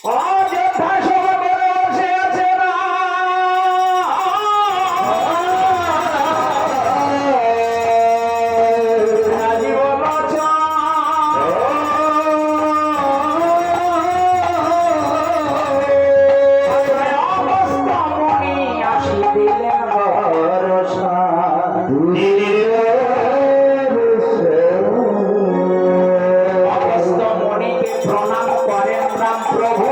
অযোধ্যা সভা করে বসে আছে না রাজীব লোচন অবস্থা মনি আসি দিলেন ভরসা অবস্থা মনিকে প্রণাম করেন রাম প্রভু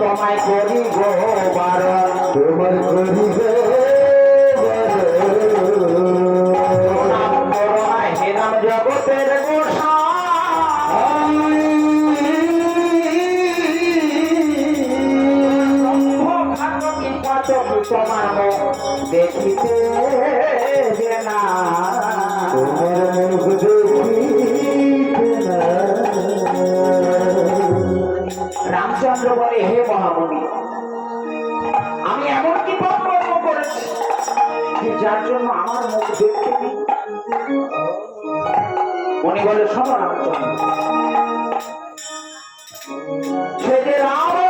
তোমায় করি গো বারণ তোমার করি গো নাম করোনা হে নাম জগতের তোমার দেখিতে না তোমার মুখ দেখিতে না। রামচন্দ্র বলে হে মহামুনি আমি এমন কি পাপ কর্ম করেছি যার জন্য আমার মুখ দেখতে নেই? উনি বলে শোনো রামচন্দ্র সে যে রাবণ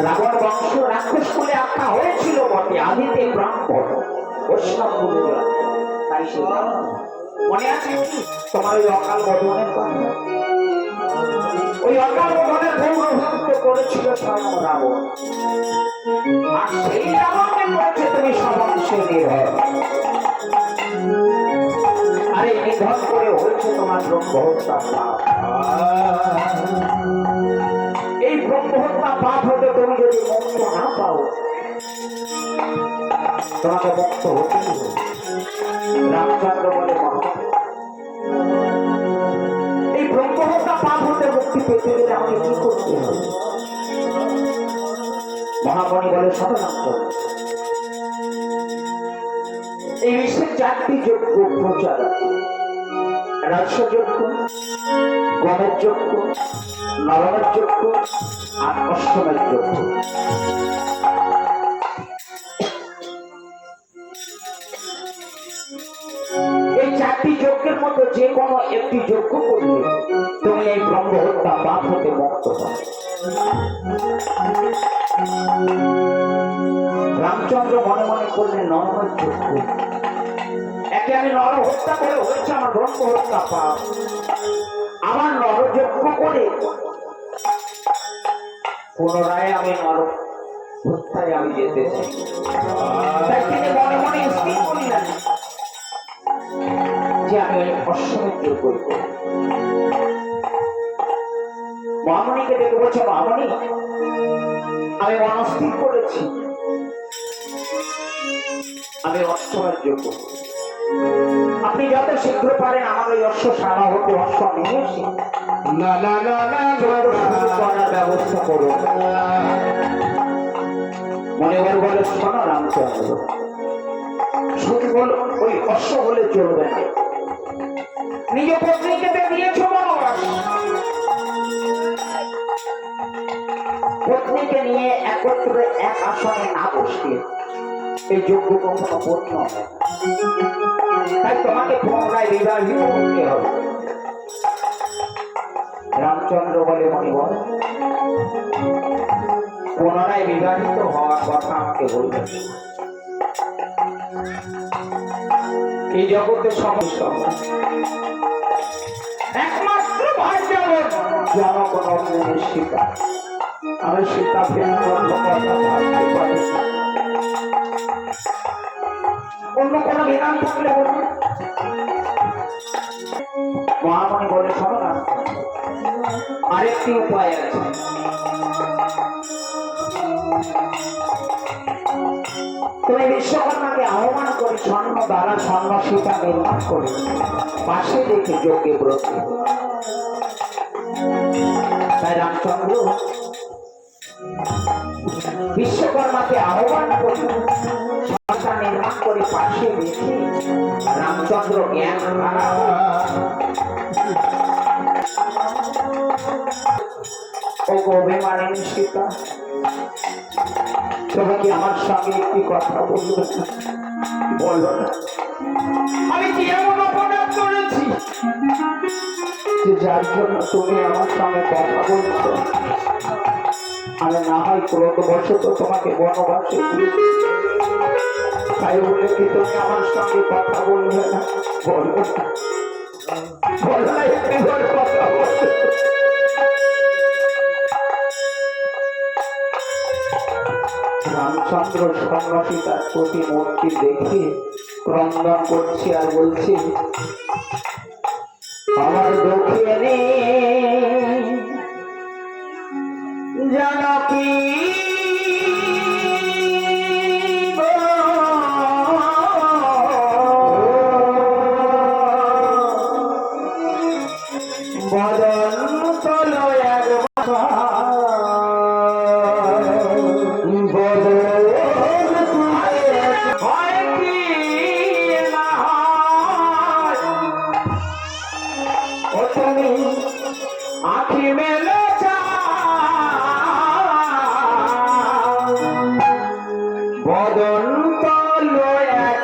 রাবণ বংশ রাক্ষস কুলে আখ্যা হয়েছিল বটে আদিতে ব্রাহ্মণ বৈষ্ণব কুলে তাই সে মনে আছে তোমার ওই অকাল বদনের কথা? ওই অকাল বদনের পৌরভক্ত করেছিল স্বয়ং রাবণ আর সেই রাবণকে করেছে তুমি সমস্যা নির্ভর আরে নিধন করে হয়েছে তোমার ব্রহ্মহত্যা পাপ। এই ব্রহ্মহত্যা পাপ হতে তুমি যদি মুক্ত না পাও তোমাকে মুক্ত হতেই হবে। রামচন্দ্র বলে এই ব্রহ্মহত্যা পাপ হতে মুক্তি পেতে গেলে আমাকে কি করতে হবে? মহামণি বলে শোনো রামচন্দ্র এই বিশ্বের 4টি যজ্ঞ প্রচার আছে রাজসযজ্ঞ গণের যজ্ঞ নরমের যজ্ঞ আর অষ্টমের যজ্ঞ। এই 4টি যজ্ঞের মধ্যে যে কোনো একটি যজ্ঞ করলে তুমি এই ব্রহ্মহত্যা পাপ হতে মুক্ত পাবে। রামচন্দ্র মনে মনে করলেন নরমের যজ্ঞ একে আমি নর হত্যা করে হয়েছে আমার ব্রহ্মহত্যা পাপ আমার নরযজ্ঞ করে পুনরায় আমি নর হত্যায় আমি যেতে চাই। তাই তিনি মনে মনে স্থির করিলেন যে আমি ওই অশ্বমেধ যজ্ঞ করব। মহামণিকে দেখে বলছে মহামণি আমি মনস্থির করেছি আমি অশ্বমেধ যজ্ঞ আপনি যত শীঘ্র পারেন আমার ওই অশ্বশালা হতে অশ্ব নিয়ে এসে করার ব্যবস্থা করুন। মনে বলে শোনো রামচন্দ্র শুধু বল ওই অশ্ব বলে চলবে না নিজ পত্নীকে দিয়েছ বনবাস পত্নীকে নিয়ে একত্রে এক আসনে না বসলে এই যজ্ঞ কখনো পূর্ণ হবে। তাই তোমাকে পুনরায় বিবাহিত হতে হবে। রামচন্দ্র বলে মণিবর পুনরায় বিবাহিত হওয়ার কথা আমাকে বলবেন। এই জগতে সমস্ত একমাত্র ভাগ্যবান জনগণের শিকার আমি সীতা অন্য কোন বিধান থাকলে বলুন। মহামণি বলে শোনো না আরেকটি উপায় আছে তুমি বিশ্বকর্মাকে আহ্বান করে স্বর্ণ দ্বারা স্বর্ণ সীতা নির্মাণ করে পাশে দেখে যজ্ঞে ব্রত। তাই রামচন্দ্র তোমাকে আহ্বান করি সংসার নির্মাণ করে পাশে রেখে রামচন্দ্র জ্ঞান হারা ও অভিমানিনী সীতা, তুমি কি আমার সঙ্গে একটি কথা বলবে? বলো না। আমি কি এমন অপরাধ করেছি যে যার জন্য তুমি আমার সঙ্গে কথা বলছো? আমি না হয় ক্রোধবশত তোমাকে বনবাসে দিয়েছি, তাই বলে কি তুমি আমার সঙ্গে কথা বলবে না? বলো না, বলো না, একটি কথা বলবে। রামচন্দ্র সন্ন্যাসিতার প্রতিমূর্তি দেখে ক্রন্দন করছে আর বলছে, আমার দক্ষিণে জানকী বদন তলো আখি মেলে বদন তলো এক